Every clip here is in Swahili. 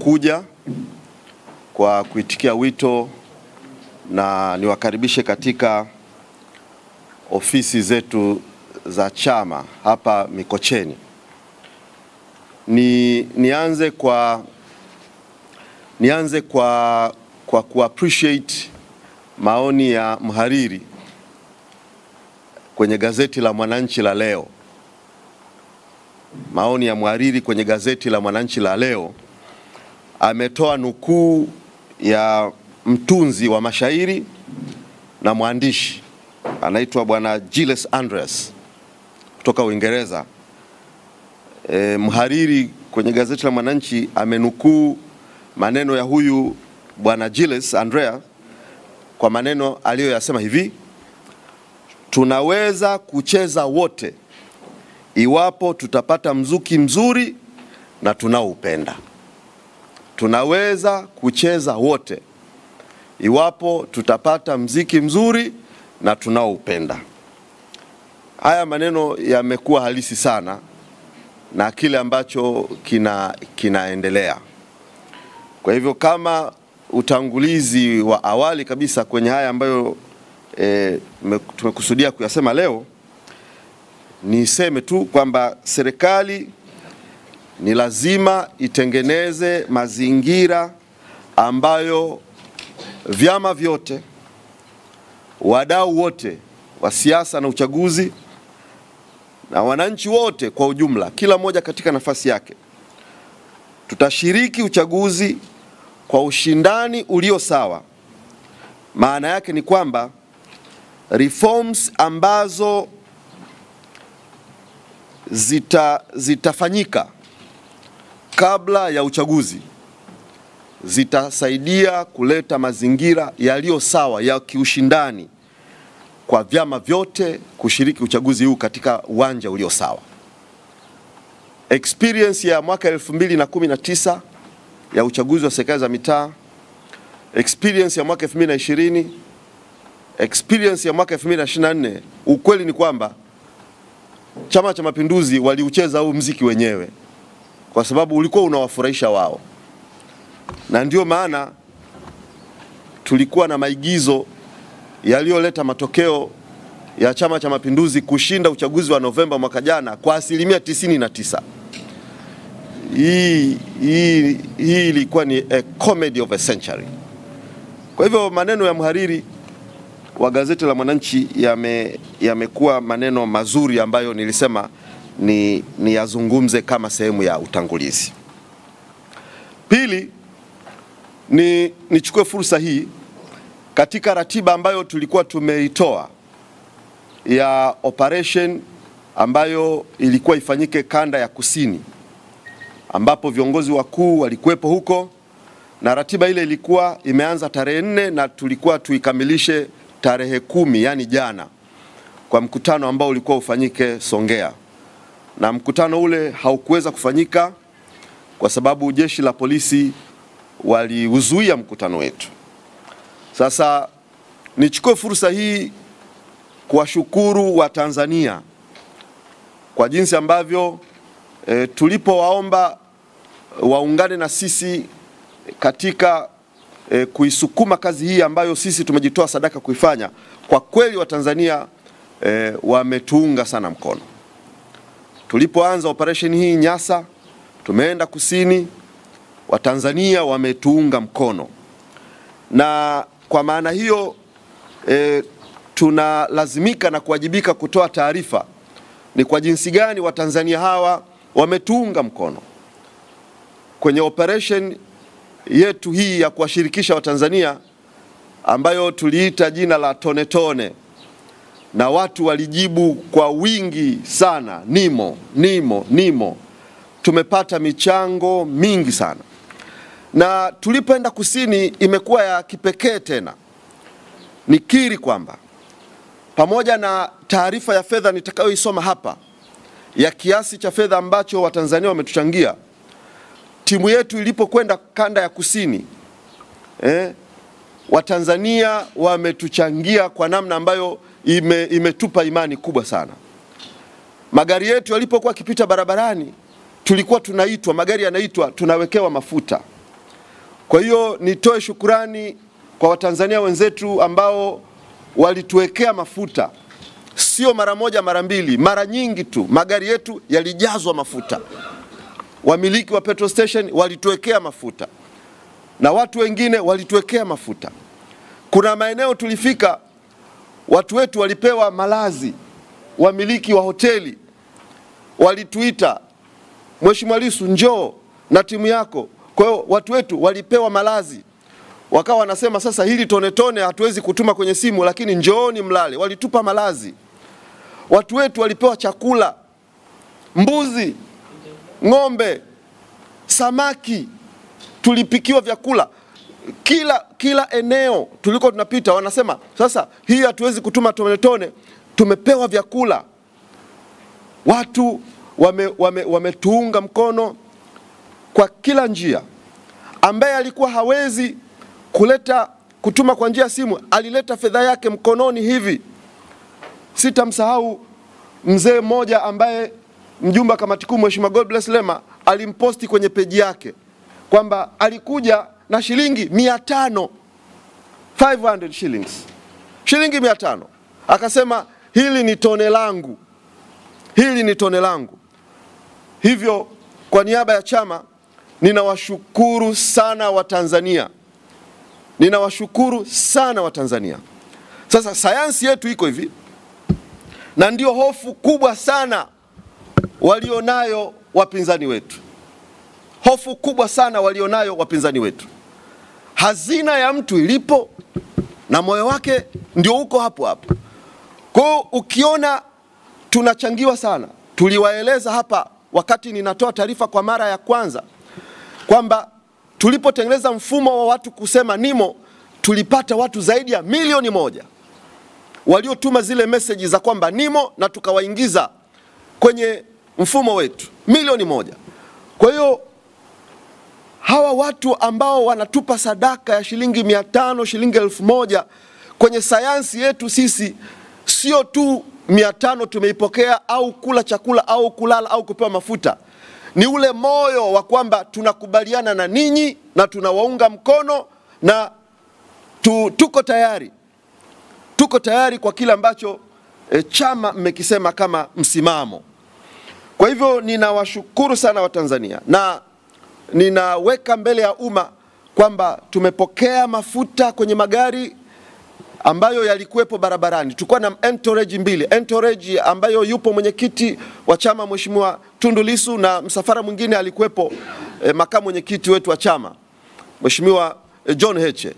kuja kwa kuitikia wito na niwakaribishe katika ofisi zetu za chama hapa Mikocheni. Nianze kwa appreciate maoni ya mhariri kwenye gazeti la Mwananchi la leo. Maoni ya mhariri kwenye gazeti la Mwananchi la leo, ametoa nukuu ya mtunzi wa mashairi na mwandishi anaitwa bwana Gilles Andreas kutoka Uingereza. Mhariri kwenye gazeti la Mwananchi amenukuu maneno ya huyu bwana Gilles Andreas kwa maneno aliyoyasema hivi: tunaweza kucheza wote iwapo tutapata mzuki mzuri na tunaoupenda. Tunaweza kucheza wote iwapo tutapata mziki mzuri na tunaoupenda. Haya maneno yamekuwa halisi sana na kile ambacho kinaendelea. Kwa hivyo kama utangulizi wa awali kabisa kwenye haya ambayo tumekusudia kuyasema leo, niseme tu kwamba serikali ni lazima itengeneze mazingira ambayo vyama vyote, wadau wote wa siasa na uchaguzi na wananchi wote kwa ujumla, kila mmoja katika nafasi yake, tutashiriki uchaguzi kwa ushindani ulio sawa. Maana yake ni kwamba reforms ambazo zitafanyika kabla ya uchaguzi zitasaidia kuleta mazingira yaliyo sawa ya kiushindani kwa vyama vyote kushiriki uchaguzi huu katika uwanja ulio sawa. Experience ya mwaka 2019 ya uchaguzi wa serikali za mitaa, experience ya mwaka 2020, experience ya mwaka 2024, ukweli ni kwamba Chama cha Mapinduzi waliucheza huu mziki wenyewe kwa sababu ulikuwa unawafurahisha wao. Na ndio maana tulikuwa na maigizo yaliyoleta matokeo ya Chama cha Mapinduzi kushinda uchaguzi wa Novemba mwaka jana kwa 99%. Hii ilikuwa ni a comedy of a century. Kwa hivyo maneno ya mhariri wa gazeti la Mwananchi yamekuwa maneno mazuri ambayo nilisema ni yazungumze kama sehemu ya utangulizi. Pili, nichukue fursa hii katika ratiba ambayo tulikuwa tumeitoa ya operation ambayo ilikuwa ifanyike kanda ya kusini, ambapo viongozi wakuu walikuwepo huko, na ratiba ile ilikuwa imeanza tarehe 4 na tulikuwa tuikamilishe tarehe 10, yani jana, kwa mkutano ambao ulikuwa ufanyike Songea. Na mkutano ule haukuweza kufanyika kwa sababu jeshi la polisi waliuzuia mkutano wetu. Sasa nichukue fursa hii kuwashukuru wa Tanzania kwa jinsi ambavyo tulipowaomba waungane na sisi katika kuisukuma kazi hii ambayo sisi tumejitoa sadaka kuifanya. Kwa kweli wa Tanzania wametuunga sana mkono. Tulipoanza operation hii Nyasa, tumeenda kusini, wa Tanzania wametuunga mkono. Na kwa maana hiyo tunalazimika na kuwajibika kutoa taarifa ni kwa jinsi gani wa Tanzania hawa wametuunga mkono kwenye operation yetu hii ya kuwashirikisha Watanzania ambayo tuliita jina la tone tone, na watu walijibu kwa wingi sana, nimo. Tumepata michango mingi sana, na tulipoenda kusini imekuwa ya kipekee tena. Nikiri kwamba pamoja na taarifa ya fedha nitakayoisoma hapa ya kiasi cha fedha ambacho Watanzania wametuchangia, timu yetu ilipokwenda kanda ya kusini, Watanzania wametuchangia kwa namna ambayo imetupa imani kubwa sana. Magari yetu yalipokuwa kipita barabarani, tulikuwa tunaitwa, magari yanaitwa, tunawekewa mafuta. Kwa hiyo nitoe shukurani kwa Watanzania wenzetu ambao walituwekea mafuta, sio mara moja mara mbili, mara nyingi tu. Magari yetu yalijazwa mafuta, wamiliki wa petrol station walituwekea mafuta na watu wengine walituwekea mafuta. Kuna maeneo tulifika, watu wetu walipewa malazi, wamiliki wa hoteli walituita, Mheshimiwa Lissu njoo na timu yako. Kwa hiyo watu wetu walipewa malazi, wakawa wanasema sasa hili tone tone hatuwezi kutuma kwenye simu, lakini njooni mlale. Walitupa malazi. Watu wetu walipewa chakula, mbuzi, ng'ombe, samaki, tulipikiwa vyakula. Kila eneo tuliko tunapita wanasema sasa hii hatuwezi kutuma tone tone, tumepewa vyakula. Watu wametuunga mkono kwa kila njia. Ambaye alikuwa hawezi kutuma kwa njia ya simu, alileta fedha yake mkononi hivi. Sitamsahau mzee mmoja ambaye mjumbe wa kamati kuu Mheshimiwa Godbless Lema alimposti kwenye peji yake kwamba alikuja na shilingi 500, 500 shillings, shilingi 500. Akasema hili ni tone langu, hili ni tone langu. Hivyo kwa niaba ya chama ninawashukuru sana Watanzania, ninawashukuru sana Watanzania. Sasa sayansi yetu iko hivi, na ndio hofu kubwa sana walionayo wapinzani wetu. Hofu kubwa sana walionayo wapinzani wetu. Hazina ya mtu ilipo na moyo wake ndio uko hapo hapo. Kwa ukiona tunachangiwa sana, tuliwaeleza hapa wakati ninatoa taarifa kwa mara ya kwanza kwamba tulipotengeneza mfumo wa watu kusema nimo, tulipata watu zaidi ya 1,000,000 waliotuma zile message za kwamba nimo, na tukawaingiza kwenye mfumo wetu 1,000,000. Kwa hiyo hawa watu ambao wanatupa sadaka ya shilingi 500, shilingi 1,000 kwenye sayansi yetu sisi, sio tu 500 tumeipokea au kula chakula au kulala au kupewa mafuta. Ni ule moyo wa kwamba tunakubaliana na ninyi na tunawaunga mkono na tuko tayari. Tuko tayari kwa kile ambacho chama mmekisema kama msimamo. Kwa hivyo ninawashukuru sana Watanzania, na ninaweka mbele ya umma kwamba tumepokea mafuta kwenye magari ambayo yalikuwepo barabarani. Tulikuwa na entourage 2, entourage ambayo yupo mwenyekiti wa chama Mheshimiwa Tundu Lissu, na msafara mwingine alikuwepo makamu mwenyekiti wetu wa chama Mheshimiwa John Heche.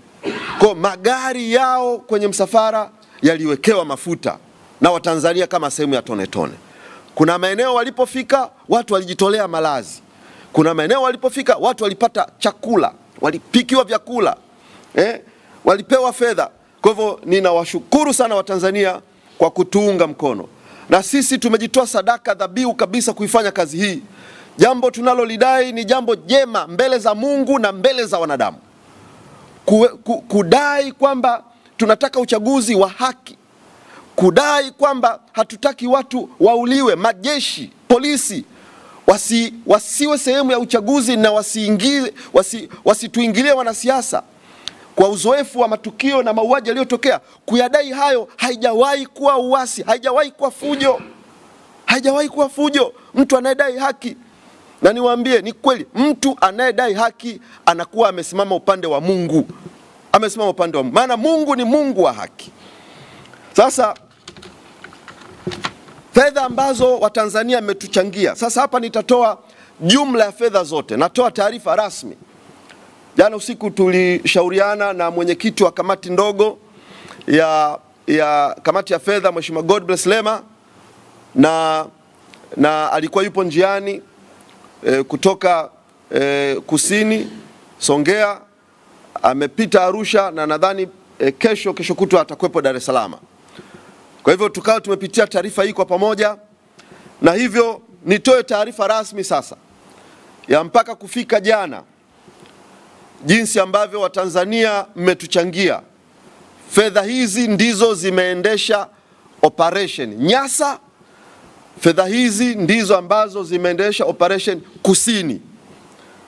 Kwa magari yao kwenye msafara yaliwekewa mafuta na Watanzania kama sehemu ya tone tone. Kuna maeneo walipofika watu walijitolea malazi. Kuna maeneo walipofika watu walipata chakula, walipikiwa vyakula, walipewa fedha. Kwa hivyo ninawashukuru sana Watanzania kwa kutuunga mkono. Na sisi tumejitoa sadaka dhabihu kabisa kuifanya kazi hii. Jambo tunalolidai ni jambo jema mbele za Mungu na mbele za wanadamu. Kudai kwamba tunataka uchaguzi wa haki. Kudai kwamba hatutaki watu wauliwe, majeshi, polisi wasiwe sehemu ya uchaguzi na wasituingilie wanasiasa. Kwa uzoefu wa matukio na mauaji yaliyotokea, kuyadai hayo haijawahi kuwa uasi, haijawahi kuwa fujo. Haijawahi kuwa fujo. Mtu anayedai haki, na niwaambie ni kweli, mtu anayedai haki anakuwa amesimama upande wa Mungu. Amesimama upande wa Mungu. Maana Mungu ni Mungu wa haki. Sasa fedha ambazo Watanzania wametuchangia. Sasa hapa nitatoa jumla ya fedha zote. Natoa taarifa rasmi. Jana usiku tulishauriana na mwenyekiti wa kamati ndogo ya kamati ya fedha Mheshimiwa Godbless Lema, na alikuwa yupo njiani kutoka kusini Songea, amepita Arusha, na nadhani kesho kutwa atakuwepo Dar es Salaam. Kwa hivyo tukao tumepitia taarifa hii kwa pamoja, na hivyo nitoe taarifa rasmi sasa ya mpaka kufika jana jinsi ambavyo Watanzania mmetuchangia. Fedha hizi ndizo zimeendesha operation Nyasa. Fedha hizi ndizo ambazo zimeendesha operation Kusini.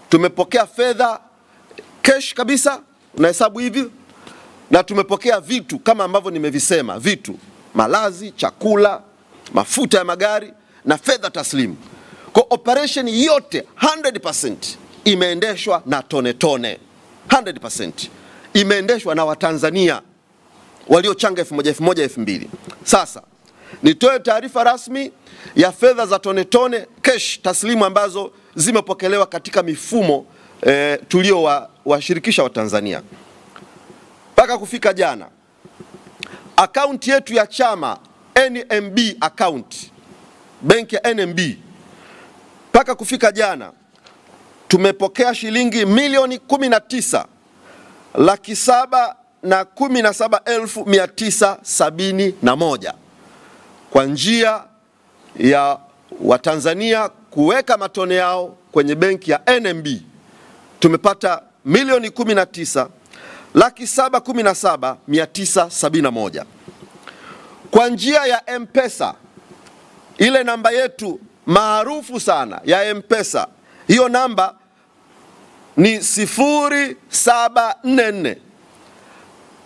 Tumepokea fedha cash kabisa, unahesabu hivi, na tumepokea vitu kama ambavyo nimevisema, vitu, malazi, chakula, mafuta ya magari na fedha taslimu. Kwa operation yote 100% imeendeshwa na Tone Tone. 100% imeendeshwa na Watanzania waliochanga 1000. Sasa nitoe taarifa rasmi ya fedha za Tone Tone cash taslimu ambazo zimepokelewa katika mifumo tulio washirikisha wa Tanzania. Mpaka kufika jana, akaunti yetu ya chama NMB account, benki ya NMB, mpaka kufika jana tumepokea shilingi milioni 19,717,971 kwa njia ya Watanzania kuweka matone yao kwenye benki ya NMB. Tumepata milioni 19,717,971 kwa njia ya M-Pesa, ile namba yetu maarufu sana ya M-Pesa. Hiyo namba ni 0744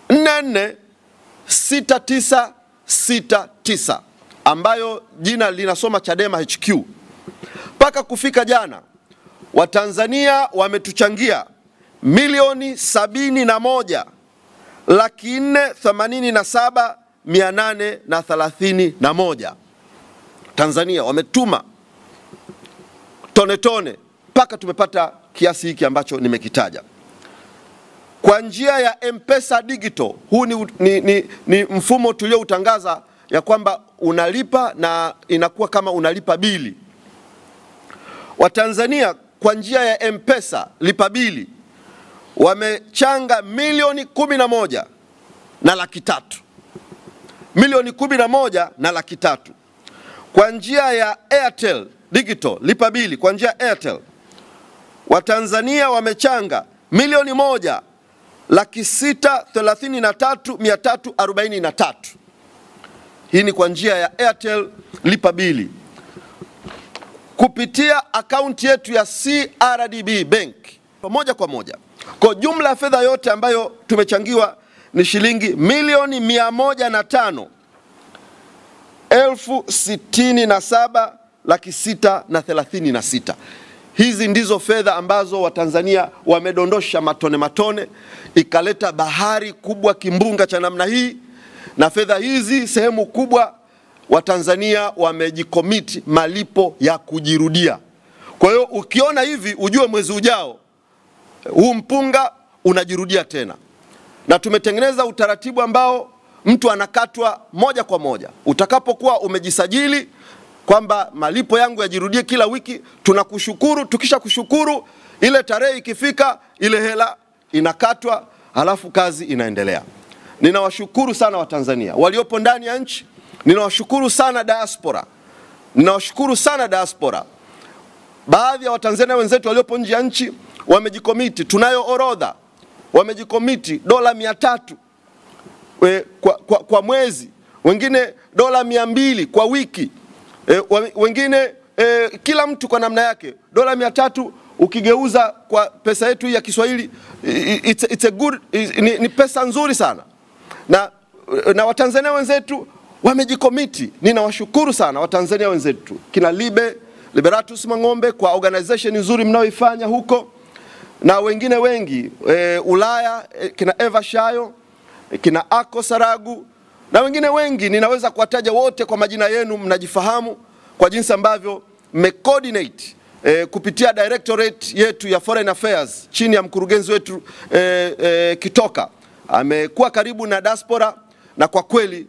446969 ambayo jina linasoma Chadema HQ. Mpaka kufika jana, Watanzania wametuchangia milioni 71,487,831. Tanzania wametuma Tone Tone mpaka tumepata kiasi hiki ambacho nimekitaja. Kwa njia ya M-Pesa Digital, huu ni mfumo tulioutangaza ya kwamba unalipa na inakuwa kama unalipa bili. Watanzania kwa njia ya M-Pesa lipa bili wamechanga milioni 11,300,000. Milioni 11,300,000. Kwa njia ya Airtel Digital lipa bili kwa njia ya Airtel, Watanzania wamechanga milioni 1,633,343. Hii ni kwa njia ya Airtel lipa bili kupitia akaunti yetu ya CRDB Bank moja kwa moja. Kwa jumla ya fedha yote ambayo tumechangiwa ni shilingi milioni 105,067,636. Hizi ndizo fedha ambazo Watanzania wamedondosha matone matone, ikaleta bahari kubwa, kimbunga cha namna hii. Na fedha hizi sehemu kubwa Watanzania wamejikomiti malipo ya kujirudia. Kwa hiyo ukiona hivi ujue mwezi ujao huu mpunga unajirudia tena. Na tumetengeneza utaratibu ambao mtu anakatwa moja kwa moja. Utakapokuwa umejisajili kwamba malipo yangu yajirudie kila wiki, tunakushukuru. Tukisha kushukuru, ile tarehe ikifika, ile hela inakatwa, halafu kazi inaendelea. Ninawashukuru sana Watanzania waliopo ndani ya nchi. Ninawashukuru sana diaspora. Ninawashukuru sana diaspora. Baadhi ya Watanzania wenzetu waliopo nje ya nchi wamejikomiti, tunayo orodha, wamejikomiti $300 kwa mwezi, wengine $200 kwa wiki, wengine kila mtu kwa namna yake. $300 ukigeuza kwa pesa yetu ya Kiswahili, it's a good, ni pesa nzuri sana. Na Watanzania wenzetu wamejikomiti. Ninawashukuru sana Watanzania wenzetu, kina Liberatus Mang'ombe kwa organization nzuri mnaoifanya huko, na wengine wengi Ulaya, kina Eva Shayo, kina Ako Saragu, na wengine wengi ninaweza kuwataja wote kwa majina yenu, mnajifahamu kwa jinsi ambavyo coordinate kupitia directorate yetu ya Foreign Affairs chini ya mkurugenzi wetu Kitoka. Amekuwa karibu na diaspora, na kwa kweli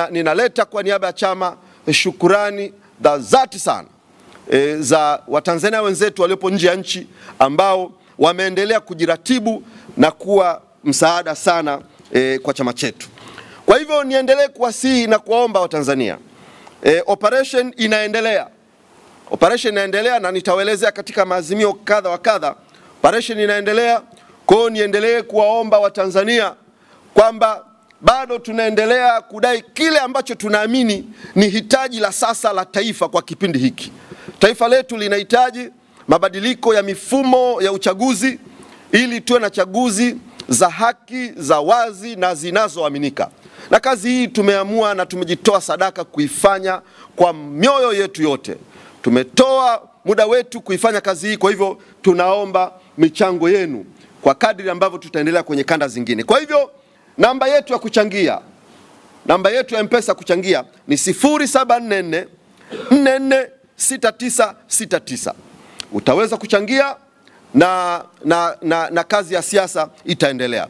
ninaleta kwa niaba ya chama shukurani za dhati sana za Watanzania wenzetu waliopo nje ya nchi ambao wameendelea kujiratibu na kuwa msaada sana kwa chama chetu. Kwa hivyo niendelee kuwasihi na kuwaomba Watanzania, operation inaendelea. Operation inaendelea na nitawaelezea katika maazimio kadha wa kadha. Operation inaendelea. Kwa hiyo niendelee kuwaomba Watanzania kwamba bado tunaendelea kudai kile ambacho tunaamini ni hitaji la sasa la taifa kwa kipindi hiki. Taifa letu linahitaji mabadiliko ya mifumo ya uchaguzi, ili tuwe na chaguzi za haki, za wazi na zinazoaminika. Na kazi hii tumeamua na tumejitoa sadaka kuifanya kwa mioyo yetu yote. Tumetoa muda wetu kuifanya kazi hii, kwa hivyo tunaomba michango yenu kwa kadri ambavyo tutaendelea kwenye kanda zingine. Kwa hivyo namba yetu ya kuchangia, namba yetu ya M-Pesa kuchangia ni 0744 446969. Utaweza kuchangia na kazi ya siasa itaendelea.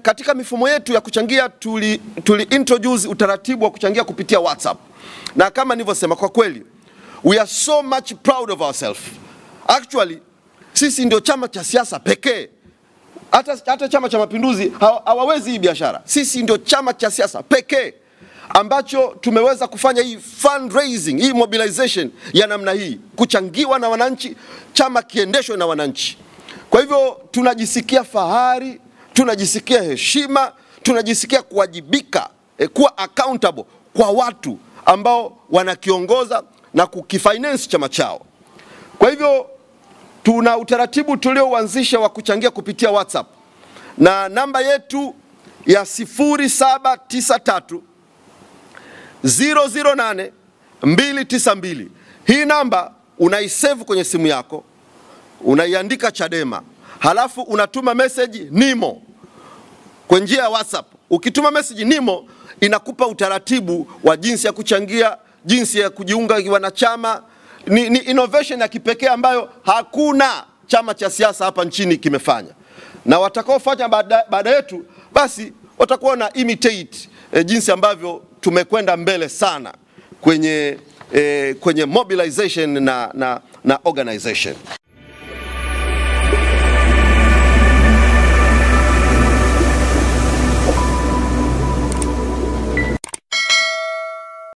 Katika mifumo yetu ya kuchangia tuli introduce utaratibu wa kuchangia kupitia WhatsApp. Na kama nilivyosema, kwa kweli we are so much proud of ourselves. Actually sisi ndio chama cha siasa pekee, hata Chama cha Mapinduzi hawawezi hii biashara. Sisi ndio chama cha siasa pekee ambacho tumeweza kufanya hii fundraising, hii mobilization ya namna hii, kuchangiwa na wananchi, chama kiendeshwe na wananchi. Kwa hivyo tunajisikia fahari, tunajisikia heshima, tunajisikia kuwajibika, kuwa accountable kwa watu ambao wanakiongoza na kukifinance chama chao. Kwa hivyo tuna utaratibu tulioanzisha wa kuchangia kupitia WhatsApp, na namba yetu ya 0793 008 292. Hii namba unaisave kwenye simu yako, unaiandika Chadema, halafu unatuma message NIMO kwa njia ya WhatsApp. Ukituma message NIMO inakupa utaratibu wa jinsi ya kuchangia, jinsi ya kujiunga wanachama. Ni innovation ya kipekee ambayo hakuna chama cha siasa hapa nchini kimefanya. Na watakaofanya baada yetu basi watakuwa na imitate jinsi ambavyo tumekwenda mbele sana kwenye mobilization na organization.